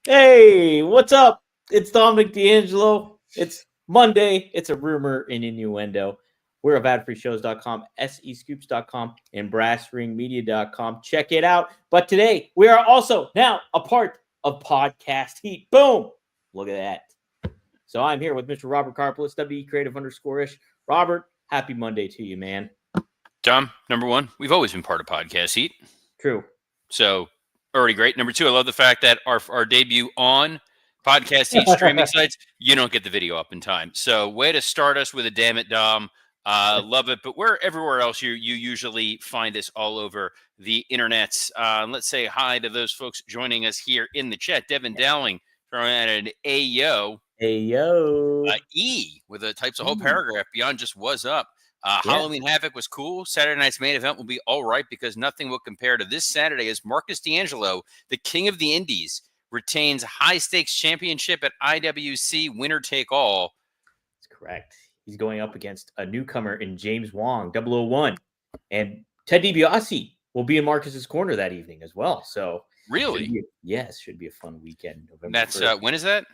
Hey, what's up? It's Dominic D'Angelo. It's Monday. It's a rumor in Innuendo. We're of adfreeshows.com, scoops.com, and brassringmedia.com. Check it out. But today, we are also now a part of Podcast Heat. Boom! Look at that. So I'm here with Mr. Robert Carpolis, WE Creative _ish. Robert, happy Monday to you, man. Tom, number one, we've always been part of Podcast Heat. True. So, already great. Number two, I love the fact that our debut on Podcast Heat streaming sites, you don't get the video up in time. So, way to start us with a damn it, Dom. Love it. But where everywhere else you usually find us all over the internets. Let's say hi to those folks joining us here in the chat. Devin Dowling throwing out an Ayo. Ayo. E with a types of whole paragraph beyond just was up. Halloween Havoc was cool. Saturday night's main event will be all right because nothing will compare to this Saturday as Marcus D'Angelo, the king of the indies, retains high-stakes championship at IWC winner take all. That's correct. He's going up against a newcomer in James Wong, 001. And Ted DiBiase will be in Marcus's corner that evening as well. So Really? should be a fun weekend. November That's 1st. When is that?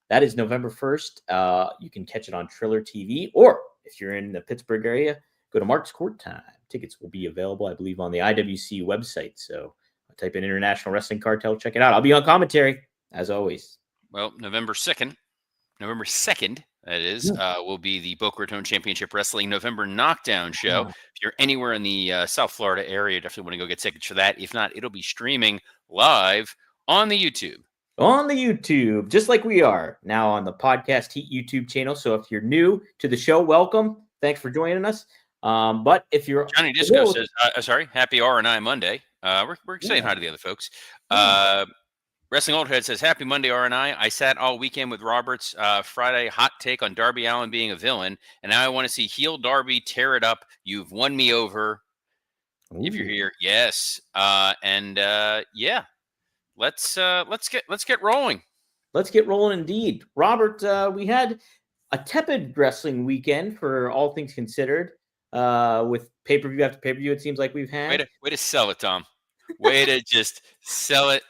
That is November 1st. You can catch it on Triller TV, or if you're in the Pittsburgh area, go to Mark's Court Time. Tickets will be available, I believe, on the IWC website. So type in International Wrestling Cartel, check it out. I'll be on commentary, as always. Well, November 2nd, that is, will be the Boca Raton Championship Wrestling November Knockdown show. Oh. If you're anywhere in the South Florida area, definitely want to go get tickets for that. If not, it'll be streaming live on the YouTube. On the YouTube, just like we are now on the Podcast Heat YouTube channel. So if you're new to the show, welcome. Thanks for joining us. But if you're Johnny Disco says, happy R&I Monday. We're saying hi to the other folks. Wrestling Old Head says, happy Monday, R&I. I sat all weekend with Robert's Friday hot take on Darby Allin being a villain, and now I want to see heel Darby tear it up. You've won me over. Ooh. If you're here, yes. Let's get rolling. Let's get rolling indeed. Robert, we had a tepid wrestling weekend for all things considered. With pay-per-view after pay-per-view, it seems like we've had. Way to sell it, Tom. Way to just sell it.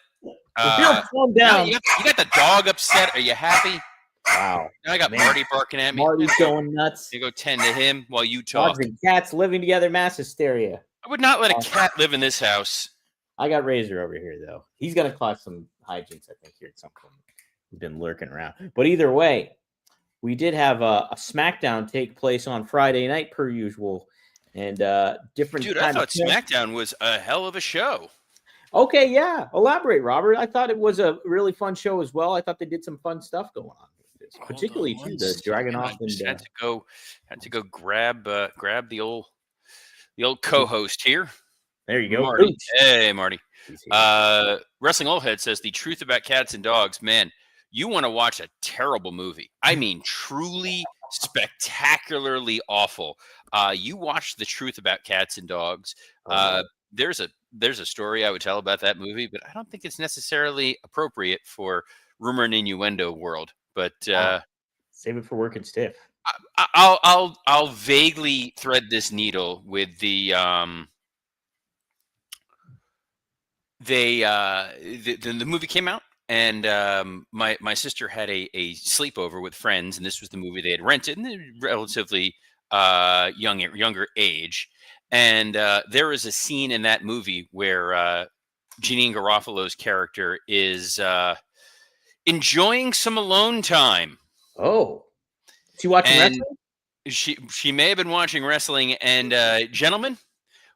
Calm down. You got the dog upset. Are you happy? Wow. Now I got Marty barking at me. Marty's going nuts. You go tend to him while you talk. Dogs and cats living together, mass hysteria. I would not let a cat live in this house. I got Razor over here, though. He's going to cause some hijinks, I think, here at some point. He's been lurking around. But either way, we did have a SmackDown take place on Friday night, per usual. And different. Dude, I thought SmackDown was a hell of a show. Okay, yeah. Elaborate, Robert. I thought it was a really fun show as well. I thought they did some fun stuff going on with this, particularly too the Dragunov. Had to go grab the old co-host here. There you go, Marty. Hey, Marty. Wrestling Old Head says the truth about cats and dogs. Man, you want to watch a terrible movie. I mean, truly spectacularly awful. You watch The Truth About Cats and Dogs. There's a story I would tell about that movie, but I don't think it's necessarily appropriate for rumor and innuendo world. But save it for working stiff. I'll vaguely thread this needle with the the movie came out, and my sister had a sleepover with friends, and this was the movie they had rented, and relatively younger age. And there is a scene in that movie where Jeanine Garofalo's character is enjoying some alone time. Oh, is she watching wrestling? She may have been watching wrestling. And gentlemen,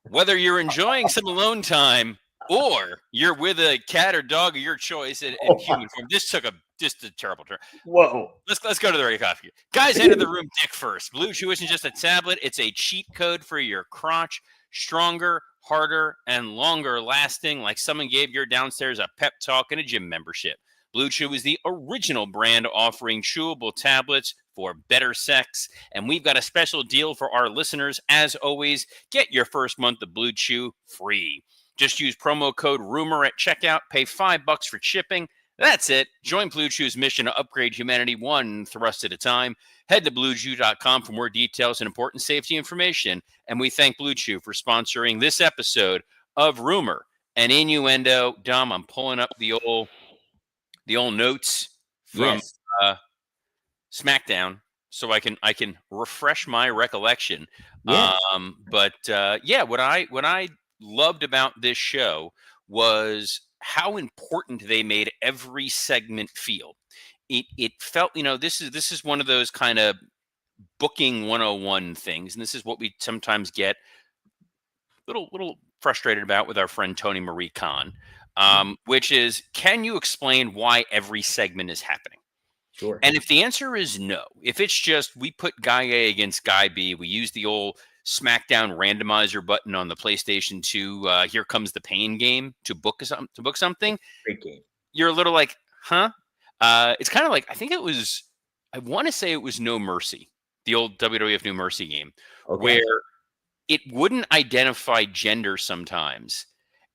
whether you're enjoying some alone time or you're with a cat or dog of your choice in human form, this took just a terrible turn. Whoa. Let's go to the ready coffee. Guys, enter the room dick first. Blue Chew isn't just a tablet. It's a cheat code for your crotch. Stronger, harder, and longer lasting, like someone gave your downstairs a pep talk and a gym membership. Blue Chew is the original brand offering chewable tablets for better sex. And we've got a special deal for our listeners. As always, get your first month of Blue Chew free. Just use promo code RUMOR at checkout. Pay $5 for shipping. That's it. Join Blue Chew's mission to upgrade humanity one thrust at a time. Head to BlueChew.com for more details and important safety information. And we thank Blue Chew for sponsoring this episode of Rumor and Innuendo. Dom, I'm pulling up the old the old notes from Yes. SmackDown, so I can refresh my recollection. Yes. Yeah, what I loved about this show was how important they made every segment feel. It felt, this is one of those kind of booking 101 things, and this is what we sometimes get little frustrated about with our friend Tony Marie Khan, which is, can you explain why every segment is happening? Sure. And if the answer is no, if it's just we put guy A against guy B, we use the old SmackDown randomizer button on the PlayStation 2, here comes the pain game to book something, Great game. you're a little like, huh? It's kind of like, I want to say it was No Mercy, the old WWF No Mercy game, Okay. where it wouldn't identify gender sometimes.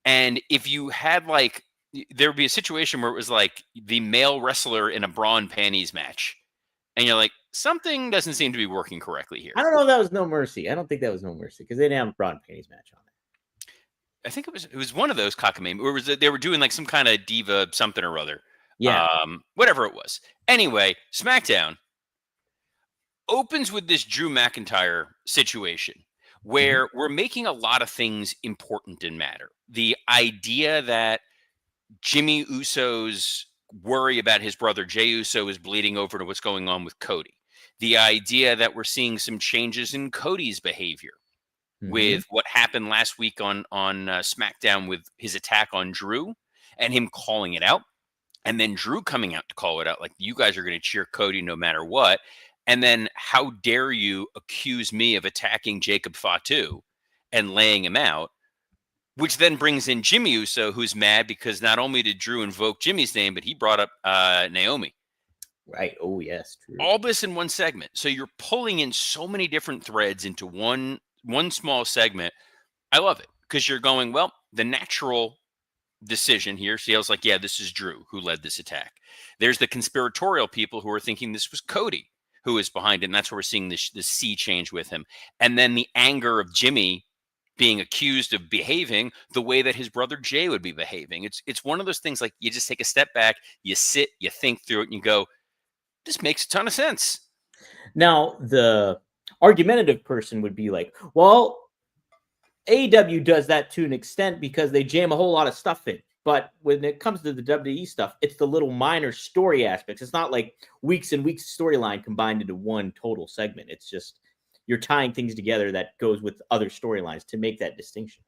And if you had there would be a situation where it was like the male wrestler in a bra and panties match. And you're like, something doesn't seem to be working correctly here. I don't know if that was No Mercy. I don't think that was No Mercy because they didn't have a Braun Panties match on it. I think it was one of those cockamamie, or they were doing like some kind of diva something or other. Yeah. Whatever it was. Anyway, SmackDown opens with this Drew McIntyre situation where we're making a lot of things important and matter. The idea that Jimmy Uso's worry about his brother Jey Uso is bleeding over to what's going on with Cody. The idea that we're seeing some changes in Cody's behavior with what happened last week on SmackDown with his attack on Drew and him calling it out. And then Drew coming out to call it out, like, you guys are going to cheer Cody no matter what. And then how dare you accuse me of attacking Jacob Fatu and laying him out, which then brings in Jimmy Uso, who's mad because not only did Drew invoke Jimmy's name, but he brought up Naomi. Right. Oh, yes. True. All this in one segment. So you're pulling in so many different threads into one small segment. I love it because you're going, well, the natural decision here feels like, yeah, this is Drew who led this attack. There's the conspiratorial people who are thinking this was Cody who is behind it, and that's where we're seeing this sea change with him. And then the anger of Jimmy being accused of behaving the way that his brother Jay would be behaving. It's one of those things, like, you just take a step back, you sit, you think through it, and you go, this makes a ton of sense. Now, the argumentative person would be like, well, AEW does that to an extent because they jam a whole lot of stuff in. But when it comes to the WWE stuff, it's the little minor story aspects. It's not like weeks and weeks of storyline combined into one total segment. It's just you're tying things together that goes with other storylines to make that distinction.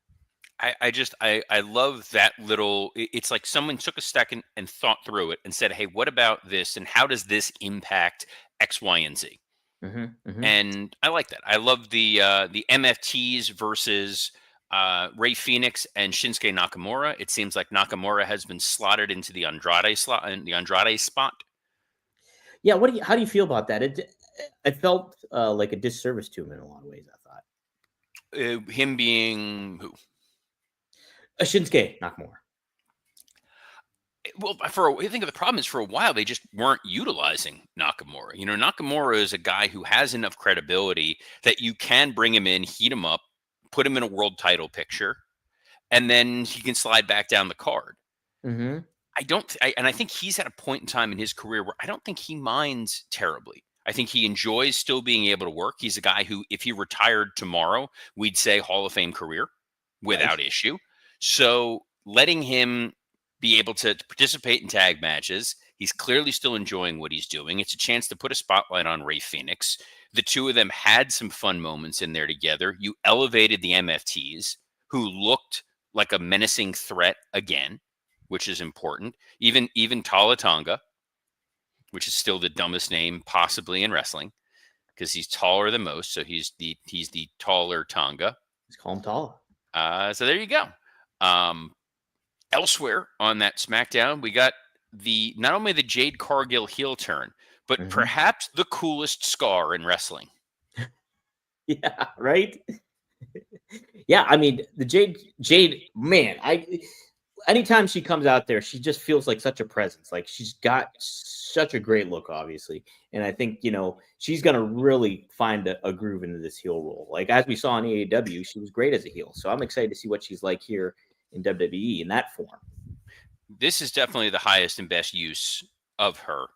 I love that little, it's like someone took a second and thought through it and said, hey, what about this? And how does this impact X, Y, and Z? And I like that. I love the MFTs versus Ray Phoenix and Shinsuke Nakamura. It seems like Nakamura has been slotted into the Andrade slot and the Andrade spot. Yeah, how do you feel about that? It felt like a disservice to him in a lot of ways, I thought. Him being who? Shinsuke Nakamura. Well, I think the problem is, for a while they just weren't utilizing Nakamura. You know, Nakamura is a guy who has enough credibility that you can bring him in, heat him up, put him in a world title picture, and then he can slide back down the card. I think he's at a point in time in his career where I don't think he minds terribly. I think he enjoys still being able to work. He's a guy who, if he retired tomorrow, we'd say Hall of Fame career without issue. So letting him be able to participate in tag matches, he's clearly still enjoying what he's doing. It's a chance to put a spotlight on Ray Phoenix. The two of them had some fun moments in there together. You elevated the MFTs, who looked like a menacing threat again, which is important. Even Tala Tonga, which is still the dumbest name possibly in wrestling, because he's taller than most. So he's the taller Tonga. Let's call him Tala. So there you go. Elsewhere on that SmackDown, we got not only the Jade Cargill heel turn, but perhaps the coolest scar in wrestling. Yeah, right? Yeah, I mean, the Jade, man, anytime she comes out there, she just feels like such a presence. Like, she's got such a great look, obviously. And I think, she's going to really find a groove into this heel role. Like, as we saw in AEW, she was great as a heel. So I'm excited to see what she's like here in WWE in that form. This is definitely the highest and best use of her,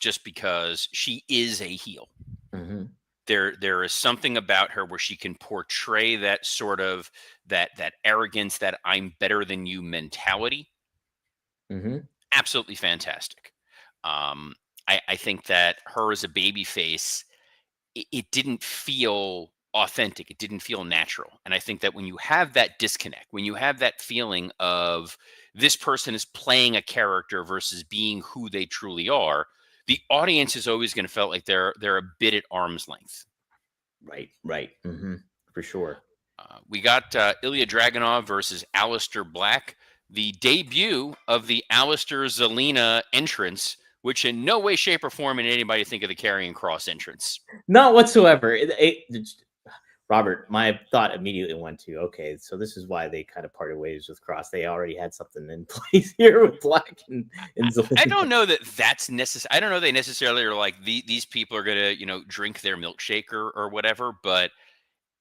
just because she is a heel. Mm-hmm. There is something about her where she can portray that sort of that arrogance, that I'm better than you mentality. Mm-hmm. Absolutely fantastic. Um, I think that her as a baby face, it didn't feel authentic. It didn't feel natural. And I think that when you have that disconnect, when you have that feeling of this person is playing a character versus being who they truly are, the audience is always going to feel like they're a bit at arm's length. Right. Right. Mm-hmm. For sure. We got Ilya Dragunov versus Aleister Black, the debut of the Aleister Zelina entrance, which in no way, shape, or form made anybody think of the Karrion Cross entrance. Not whatsoever. Robert, my thought immediately went to, okay, so this is why they kind of parted ways with Cross. They already had something in place here with Black and I Zelina. don't know that that's necessary. I don't know they necessarily are like these people are gonna drink their milkshake or whatever, but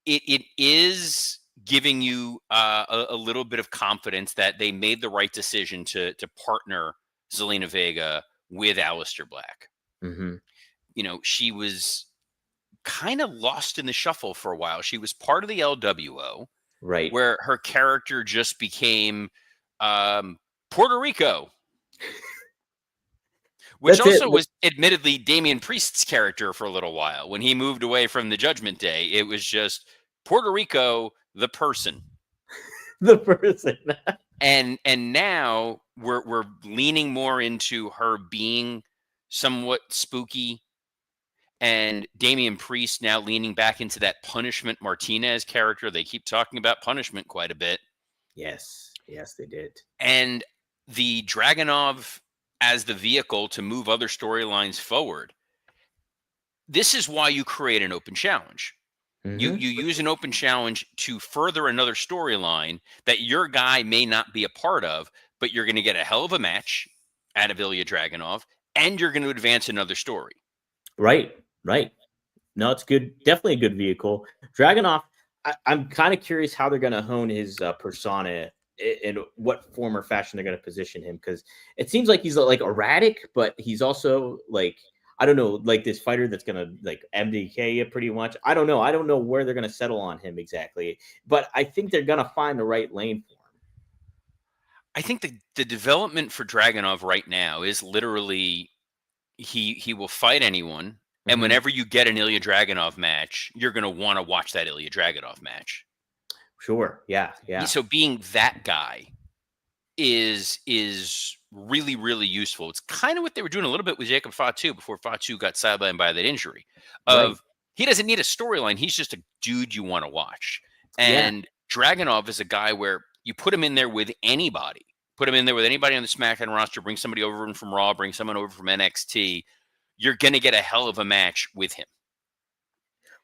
it is giving you a little bit of confidence that they made the right decision to partner Zelina Vega with Aleister Black. Mm-hmm. She was kind of lost in the shuffle for a while. She was part of the LWO, Right. where her character just became Puerto Rico, which That's it. also was admittedly Damian Priest's character for a little while. When he moved away from the Judgment Day, it was just Puerto Rico, the person. The person. And now we're leaning more into her being somewhat spooky, and Damian Priest now leaning back into that Punishment Martinez character. They keep talking about Punishment quite a bit. Yes. Yes, they did. And the Dragunov as the vehicle to move other storylines forward. This is why you create an open challenge. You Mm-hmm. use an open challenge to further another storyline that your guy may not be a part of, but you're going to get a hell of a match out of Ilya Dragunov, and you're going to advance another story. Right. Right. No, it's good. Definitely a good vehicle. Dragunov, I'm kind of curious how they're going to hone his persona in what form or fashion they're going to position him, because it seems like he's like erratic, but he's also like, I don't know, like this fighter that's going to like MDK you pretty much. I don't know. I don't know where they're going to settle on him exactly, but I think they're going to find the right lane for him. I think the development for Dragunov right now is literally he will fight anyone. And Mm-hmm. whenever you get an Ilya Dragunov match, you're going to want to watch that Ilya Dragunov match. Sure. Yeah. Yeah. So being that guy is really, really useful. It's kind of what they were doing a little bit with Jacob Fatu before Fatu got sidelined by that injury. Right. Of he doesn't need a storyline; he's just a dude you want to watch. Yeah. And Dragunov is a guy where you put him in there with anybody. Put him in there with anybody on the SmackDown roster. Bring somebody over from Raw. Bring someone over from NXT. You're going to get a hell of a match with him.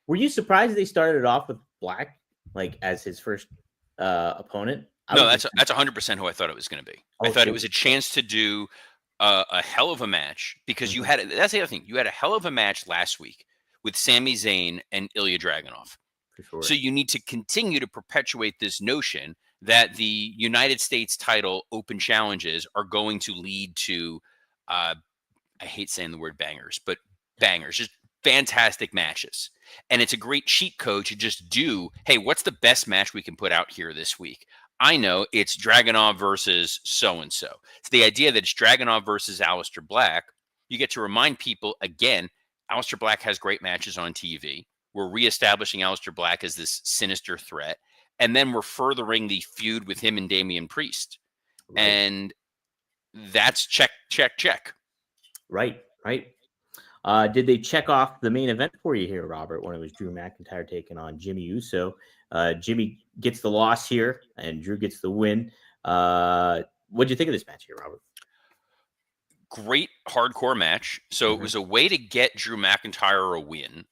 Were you surprised they started off with Black like as his first opponent? No, that's 100% who I thought it was going to be. I thought it was a chance to do a hell of a match, because you had, that's the other thing, you had a hell of a match last week with Sami Zayn and Ilya Dragunov. For sure. So you need to continue to perpetuate this notion that the United States title open challenges are going to lead to, I hate saying the word bangers, but bangers, just fantastic matches. And it's a great cheat code to just do, hey, what's the best match we can put out here this week? I know it's Dragunov versus so-and-so. It's the idea that it's Dragunov versus Aleister Black. You get to remind people, again, Aleister Black has great matches on TV. We're reestablishing Aleister Black as this sinister threat. And then we're furthering the feud with him and Damian Priest. Right. And that's check, check, check. Right. Did they check off the main event for you here, Robert, when it was Drew McIntyre taking on Jimmy Uso? Jimmy gets the loss here, and Drew gets the win. What'd you think of this match here, Robert? Great hardcore match. So it was a way to get Drew McIntyre a win.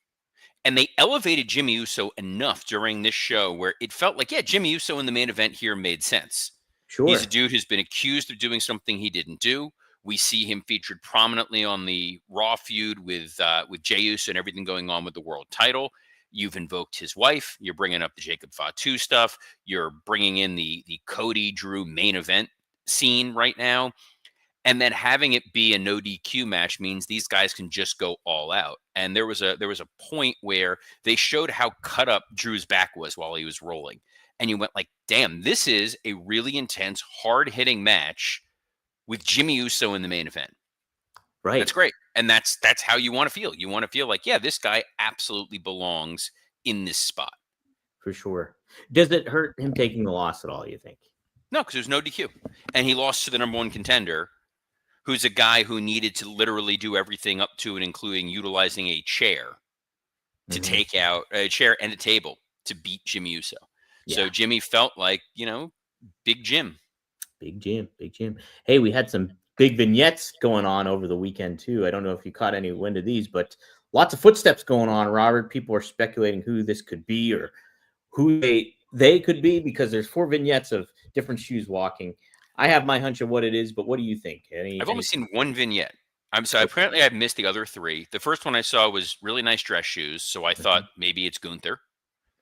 And they elevated Jimmy Uso enough during this show where it felt like, yeah, Jimmy Uso in the main event here made sense. Sure. He's a dude who's been accused of doing something he didn't do. We see him featured prominently on the Raw feud with Jey Uso and everything going on with the world title. You've invoked his wife. You're bringing up the Jacob Fatu stuff. You're bringing in the Cody Drew main event scene right now. And then having it be a no DQ match means these guys can just go all out. And there was a point where they showed how cut up Drew's back was while he was rolling. And you went like, damn, this is a really intense, hard-hitting match with Jimmy Uso in the main event. Right. That's great. And that's how you want to feel. You want to feel like, yeah, this guy absolutely belongs in this spot. For sure. Does it hurt him taking the loss at all, you think? No, because there's no DQ. And he lost to the number one contender, who's a guy who needed to literally do everything up to and including utilizing a chair to take out a chair and a table to beat Jimmy Uso. Yeah. So Jimmy felt like, Big Jim. Big Jim. Hey, we had some big vignettes going on over the weekend too. I don't know if you caught any wind of these, but lots of footsteps going on, Robert. People are speculating who this could be or who they could be because there's 4 vignettes of different shoes walking. I have my hunch of what it is, but what do you think? I've only seen one vignette. I'm sorry. Apparently, I've missed the other 3. The first one I saw was really nice dress shoes, so I thought maybe it's Gunther.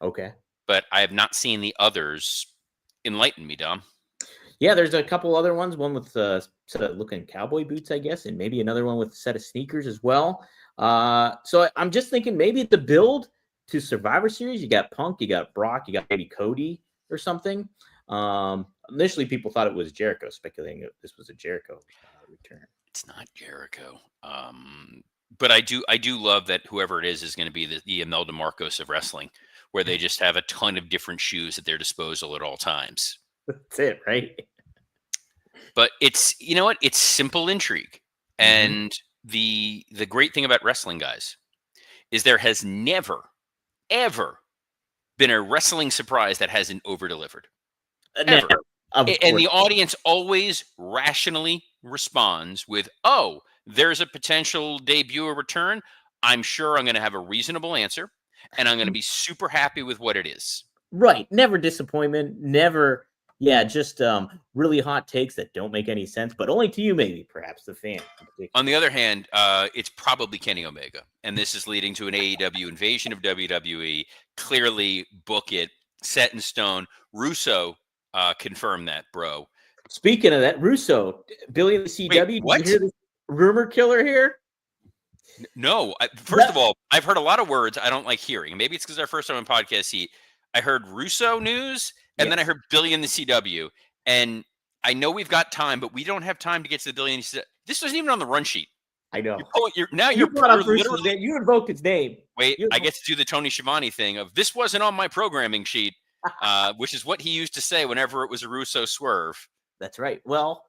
Okay. But I have not seen the others. Enlighten me, Dom. Yeah, there's a couple other ones. One with set of looking cowboy boots, I guess, and maybe another one with a set of sneakers as well. So I'm just thinking maybe the build to Survivor Series. You got Punk, you got Brock, you got maybe Cody or something. Initially, people thought it was Jericho, speculating that this was a Jericho return. It's not Jericho. But I do love that whoever it is going to be the Imelda Marcos of wrestling, where they just have a ton of different shoes at their disposal at all times. That's it, right? But it's, it's simple intrigue. And the great thing about wrestling, guys, is there has never, ever been a wrestling surprise that hasn't over-delivered. Ever. And the audience always rationally responds with, oh, there's a potential debut or return. I'm sure I'm going to have a reasonable answer, and I'm going to be super happy with what it is. Right. Never disappointment. Never. Yeah, just really hot takes that don't make any sense, but only to you, maybe, perhaps, the fan. On the other hand, it's probably Kenny Omega, and this is leading to an AEW invasion of WWE. Clearly, book it, set in stone. Russo confirmed that, bro. Speaking of that, Russo, Billy in the CW, Wait, what? Did you hear this rumor killer here? No. First of all, I've heard a lot of words I don't like hearing. Maybe it's because our first time on podcast heat. I heard Russo news, and then I heard Billy in the CW. And I know we've got time, but we don't have time to get to the Billy in the CW. This wasn't even on the run sheet. I know. You're literally. You invoked his name. Wait, I get to do the Tony Schiavone thing of this wasn't on my programming sheet, which is what he used to say whenever it was a Russo swerve. That's right. Well,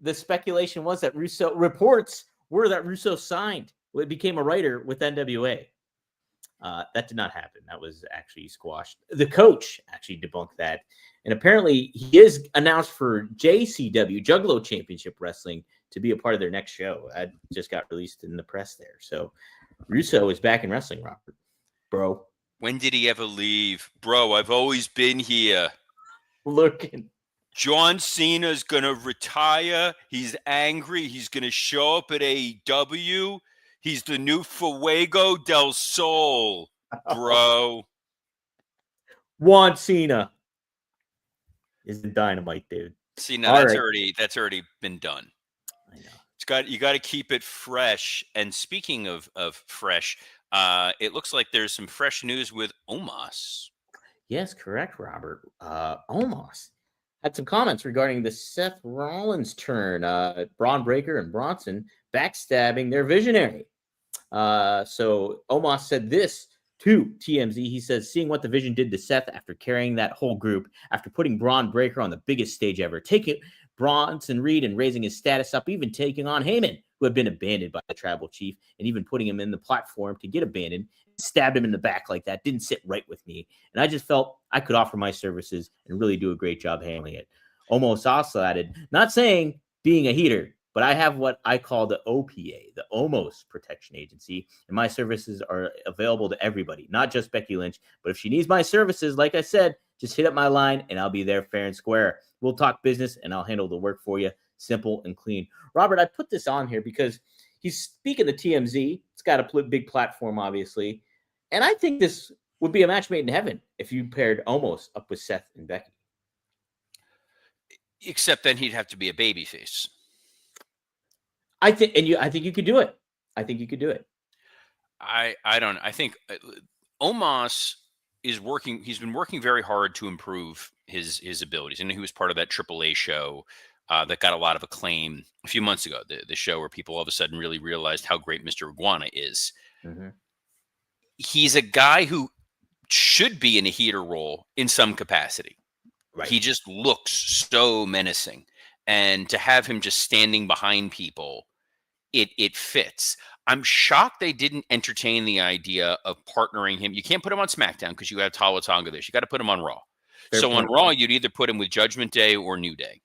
the speculation was that reports were that Russo signed. It became a writer with NWA. That did not happen. That was actually squashed. The coach actually debunked that. And apparently he is announced for JCW, Juggalo Championship Wrestling, to be a part of their next show. That just got released in the press there. So Russo is back in wrestling, Robert. Bro. When did he ever leave? Bro, I've always been here. Looking. John Cena's going to retire. He's angry. He's going to show up at AEW. He's the new Fuego del Sol, bro. Juan Cena is the dynamite, dude. See, now that's already been done. I know. You got to keep it fresh. And speaking of fresh, it looks like there's some fresh news with Omos. Yes, correct, Robert. Omos had some comments regarding the Seth Rollins turn. Braun Breaker and Bronson backstabbing their visionary. So Omos said this to TMZ. He says, seeing what the Vision did to Seth after carrying that whole group, after putting Braun Breaker on the biggest stage ever, taking Bronson Reed and raising his status up, even taking on Heyman, who had been abandoned by the tribal chief, and even putting him in the platform to get abandoned, stabbed him in the back like that, didn't sit right with me. And I just felt I could offer my services and really do a great job handling it. Omos also added, not saying being a heater, but I have what I call the OPA, the Omos Protection Agency, and my services are available to everybody, not just Becky Lynch. But if she needs my services, like I said, just hit up my line and I'll be there fair and square. We'll talk business and I'll handle the work for you. Simple and clean. Robert, I put this on here because he's speaking to TMZ. It's got a big platform, obviously. And I think this would be a match made in heaven if you paired Omos up with Seth and Becky. Except then he'd have to be a babyface. I think you could do it. I think you could do it. I don't. I think Omos is working. He's been working very hard to improve his abilities, and he was part of that AAA show that got a lot of acclaim a few months ago. The show where people all of a sudden really realized how great Mr. Iguana is. Mm-hmm. He's a guy who should be in a heater role in some capacity. Right. He just looks so menacing, and to have him just standing behind people, it fits. I'm shocked they didn't entertain the idea of partnering him. You can't put him on SmackDown because you have Tonga Tonga there. You got to put him on Raw. Fair So on point. Raw, you'd either put him with Judgment Day or New Day.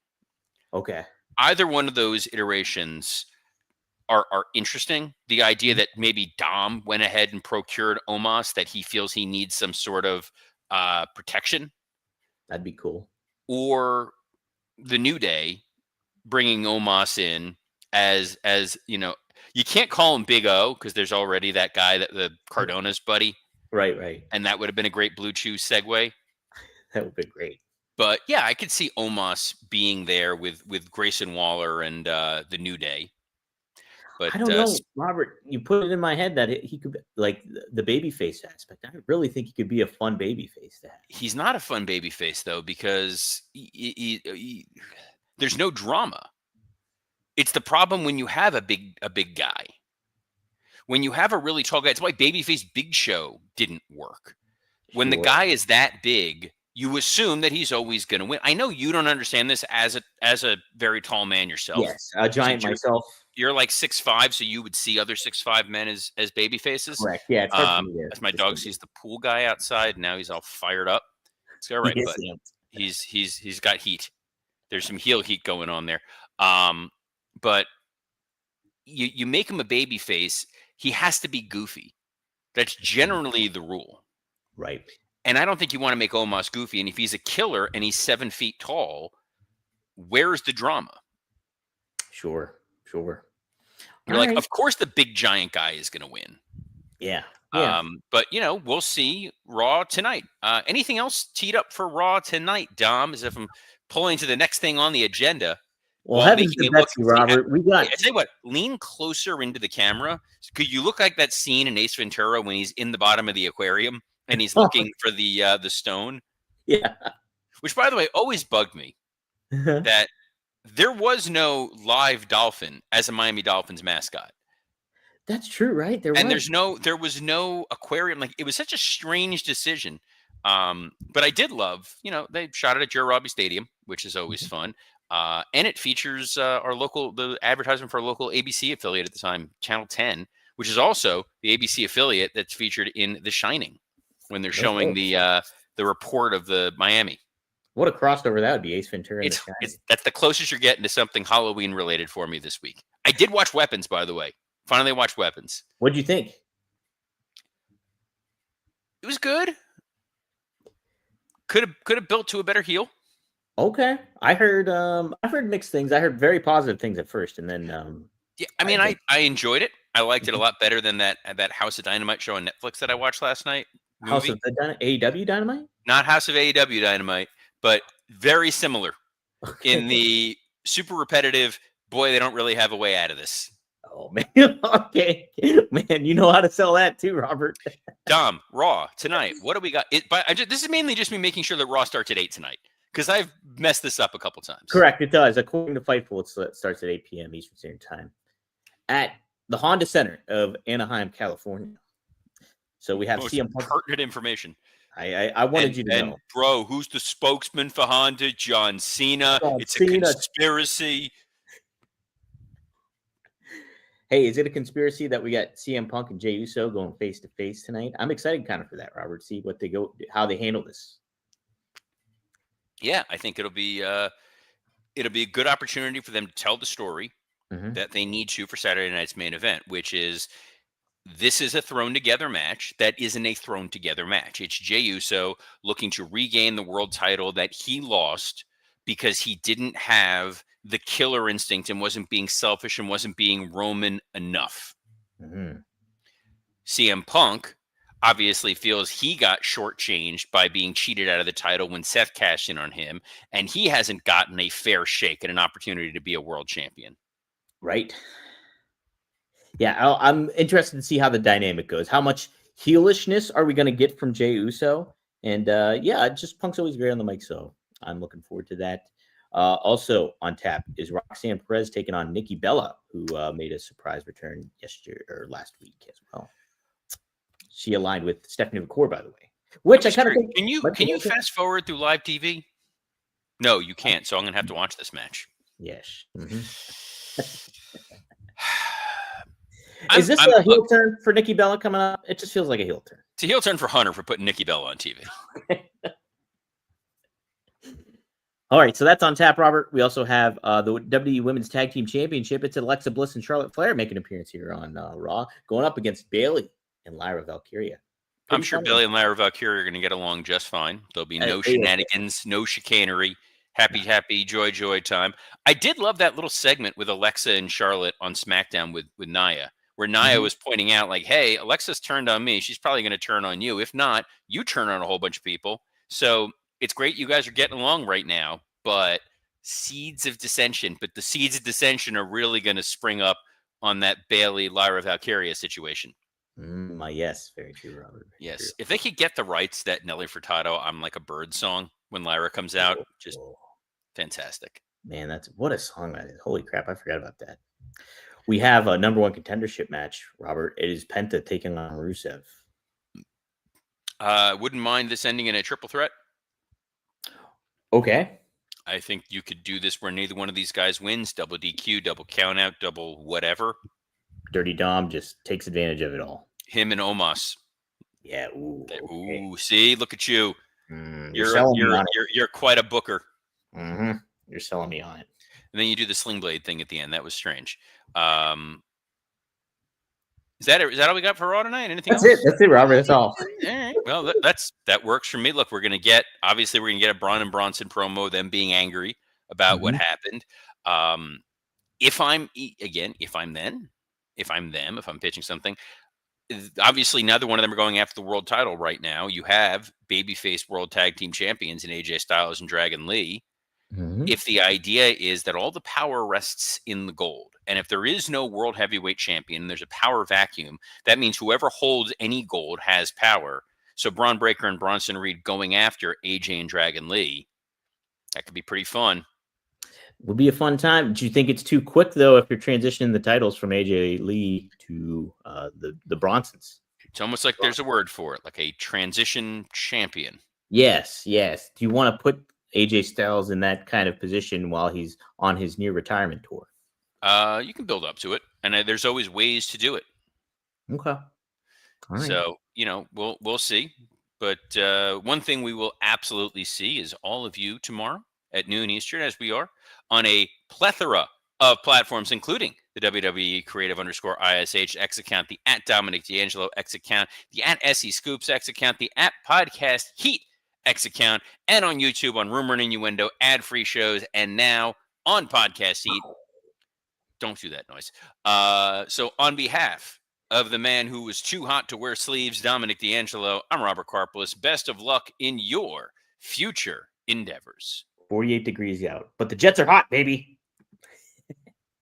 Okay. Either one of those iterations are interesting. The idea that maybe Dom went ahead and procured Omos, that he feels he needs some sort of protection, That'd be cool. or the New Day bringing Omos in as you can't call him Big O because there's already that guy, that the Cardona's buddy, Right. and that would have been a great Blue Chew segue. That would be great. But yeah, I could see Omos being there with Grayson Waller and the New Day. But I don't know, Robert. You put it in my head that he could be, like the babyface aspect. I really think he could be a fun babyface to have. he's not a fun babyface though, because there's no drama. It's the problem when you have a big guy. When you have a really tall guy, it's why babyface Big Show didn't work. When the Sure. guy is that big, you assume that he's always going to win. I know you don't understand this as a very tall man yourself. Yes, a giant you're- myself. You're like 6'5", so you would see other 6'5" men as baby faces. Correct. Yeah, it's hard for me to As my dog sees the pool guy outside, now he's all fired up. It's all right, Yes, but yes. he's got heat. There's some heel heat going on there. But you make him a baby face, he has to be goofy. That's generally the rule. Right. And I don't think you want to make Omos goofy. And if he's a killer and he's 7 feet tall, where's the drama? Sure. You're All like, right. of course the big giant guy is going to win. Yeah. But we'll see Raw tonight. Anything else teed up for Raw tonight, Dom? As if I'm pulling to the next thing on the agenda. Well, while heavens making to it look- Betsy, Robert. We got. I tell you what, lean closer into the camera. Could you look like that scene in Ace Ventura when he's in the bottom of the aquarium and he's looking for the stone? Yeah. Which, by the way, always bugged me that there was no live dolphin as a Miami Dolphins mascot. That's true, right? There was no aquarium. Like, it was such a strange decision. But I did love, they shot it at Joe Robbie Stadium, which is always fun. And it features the advertisement for our local ABC affiliate at the time, Channel 10, which is also the ABC affiliate that's featured in The Shining when they're showing the report of the Miami. What a crossover that would be, Ace Ventura. That's the closest you're getting to something Halloween related for me this week. I did watch Weapons, by the way. Finally watched Weapons. What'd you think? It was good. Could have built to a better heel. Okay, I heard mixed things. I heard very positive things at first, and then yeah, I mean, I enjoyed it. I liked it a lot better than that House of Dynamite show on Netflix that I watched last night. House of the AEW Dynamite? Not House of AEW Dynamite, but very similar in the super repetitive. Boy, they don't really have a way out of this. Oh man, okay, man, you know how to sell that too, Robert. Dom, Raw tonight. What do we got? This is mainly just me making sure that Raw starts at 8 tonight, because I've messed this up a couple times. Correct, it does. According to Fightful, it starts at 8 p.m. Eastern Standard Time at the Honda Center of Anaheim, California. So we have CM Punk. Pertinent information. I wanted you to know. Bro, who's the spokesman for Honda? John Cena. It's a conspiracy. Hey, is it a conspiracy that we got CM Punk and Jey Uso going face to face tonight? I'm excited kind of for that, Robert. See how they handle this. Yeah, I think it'll be a good opportunity for them to tell the story that they need to for Saturday night's main event, which is this is a thrown together match that isn't a thrown together match. It's Jey Uso looking to regain the world title that he lost because he didn't have the killer instinct and wasn't being selfish and wasn't being Roman enough. CM Punk, obviously feels he got shortchanged by being cheated out of the title when Seth cashed in on him, and he hasn't gotten a fair shake and an opportunity to be a world champion. Right. Yeah, I'm interested to see how the dynamic goes. How much heelishness are we going to get from Jey Uso? And yeah, just Punk's always great on the mic, so I'm looking forward to that. Also on tap is Roxanne Perez taking on Nikki Bella, who made a surprise return yesterday or last week as well. She aligned with Stephanie McCourt, by the way. Which I kind of think. Can you fast forward through live TV? No, you can't. So I'm gonna have to watch this match. Yes. Mm-hmm. Is this a heel turn for Nikki Bella coming up? It just feels like a heel turn. It's a heel turn for Hunter for putting Nikki Bella on TV. All right, so that's on tap, Robert. We also have the WWE Women's Tag Team Championship. It's Alexa Bliss and Charlotte Flair making an appearance here on Raw, going up against Bayley and Lyra Valkyria. I'm sure Bayley and Lyra Valkyria are going to get along just fine. There'll be no shenanigans, no chicanery. Happy, joy time. I did love that little segment with Alexa and Charlotte on SmackDown with Nia, where Nia was pointing out, like, hey, Alexa's turned on me. She's probably going to turn on you. If not, you turn on a whole bunch of people. So it's great you guys are getting along right now, but seeds of dissension. But the seeds of dissension are really going to spring up on that Bayley Lyra Valkyria situation. Yes, very true, Robert. Yes, true. If they could get the rights to that Nelly Furtado "I'm Like a Bird" song when Lyra comes out, just fantastic. Man, that's what a song that is. Holy crap, I forgot about that. We have a number one contendership match, Robert. It is Penta taking on Rusev. Wouldn't mind this ending in a triple threat. Okay. I think you could do this where neither one of these guys wins. Double DQ, double count out, double whatever. Dirty Dom just takes advantage of it all. Him and Omos. Yeah. Ooh. Okay. See, look at you. You're quite a booker. Mm-hmm. You're selling me on it. And then you do the sling blade thing at the end. That was strange. Is that all we got for Raw tonight? Anything else? That's it, Robert. That's all. All right. Well, that works for me. Look, we're gonna get a Braun and Bronson promo, them being angry about what happened. If I'm pitching something, obviously neither one of them are going after the world title right now. You have babyface world tag team champions in AJ Styles and Dragon Lee. If the idea is that all the power rests in the gold, and if there is no world heavyweight champion and there's a power vacuum, that means whoever holds any gold has power. So Braun Breaker and Bronson Reed going after AJ and Dragon Lee, that could be pretty fun. Would be a fun time. Do you think it's too quick, though, if you're transitioning the titles from AJ Lee to the Bronsons? It's almost like there's a word for it, like a transition champion. Yes. Do you want to put AJ Styles in that kind of position while he's on his near retirement tour? You can build up to it, and there's always ways to do it. Okay. All right. So, we'll see. But one thing we will absolutely see is all of you tomorrow at noon Eastern, as we are on a plethora of platforms, including the WWE Creative_ISH X account, the @Dominic D'Angelo X account, the @SE Scoops X account, the @Podcast Heat X account, and on YouTube on Rumor and Innuendo, ad-free shows, and now on Podcast Heat. Don't do that noise. So on behalf of the man who was too hot to wear sleeves, Dominic D'Angelo, I'm Robert Karpolis. Best of luck in your future endeavors. 48 degrees out, but the Jets are hot, baby.